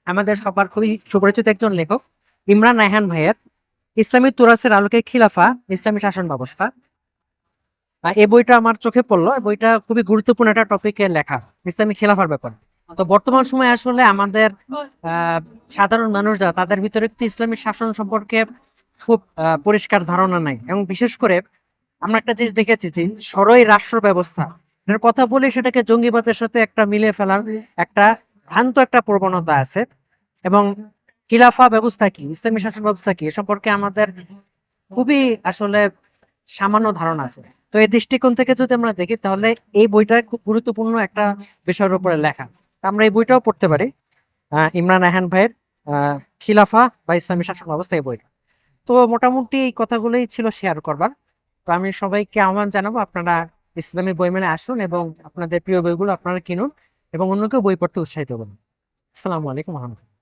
আমাদের সবার খুবই সুপরিচিত একজন লেখক ইমরান রায়হান ভাইয়ের ইসলামী তুরাসের আলোকে খিলাফা ইসলামী শাসন ব্যবস্থা। এই বইটা আমার চোখে পড়লো। বইটা খুবই গুরুত্বপূর্ণ একটা টপিকে লেখা, ইসলামী খিলাফার ব্যাপার। তো বর্তমান সময়ে আসলে আমাদের সাধারণ মানুষ যারা, তাদের ভিতরে একটু ইসলামী শাসন সম্পর্কে খুব পরিষ্কার ধারণা নাই। এবং বিশেষ করে আমরা একটা জিনিস দেখেছি যে সরই রাষ্ট্র ব্যবস্থা এর কথা বলে সেটাকে জঙ্গিবাদের সাথে একটা মিলিয়ে ফেলার একটা ভ্রান্ত একটা প্রবণতা আছে। এবং খিলাফা ব্যবস্থা কি, ইসলামী শাসন ব্যবস্থা কি, এ সম্পর্কে আমাদের খুবই আসলে সামান্য ধারণা আছে। তো এই দৃষ্টিকোণ থেকে যদি আমরা দেখি, তাহলে এই বইটা খুব গুরুত্বপূর্ণ একটা বিষয়ের উপরে লেখা। আমরা এই বইটাও পড়তে পারি, ইমরান রায়হান ভাইয়ের খিলাফা বা ইসলামী শাসন ব্যবস্থা, এই বইটা। তো মোটামুটি এই কথাগুলোই ছিল শেয়ার করবার। তো আমি সবাইকে আহ্বান জানাবো, আপনারা ইসলামী বই মেলে আসুন এবং আপনাদের প্রিয় বইগুলো আপনারা কিনুন এবং অন্যকেও বই পড়তে উৎসাহিত করুন। আসসালামু আলাইকুম রহমতুল্লাহ।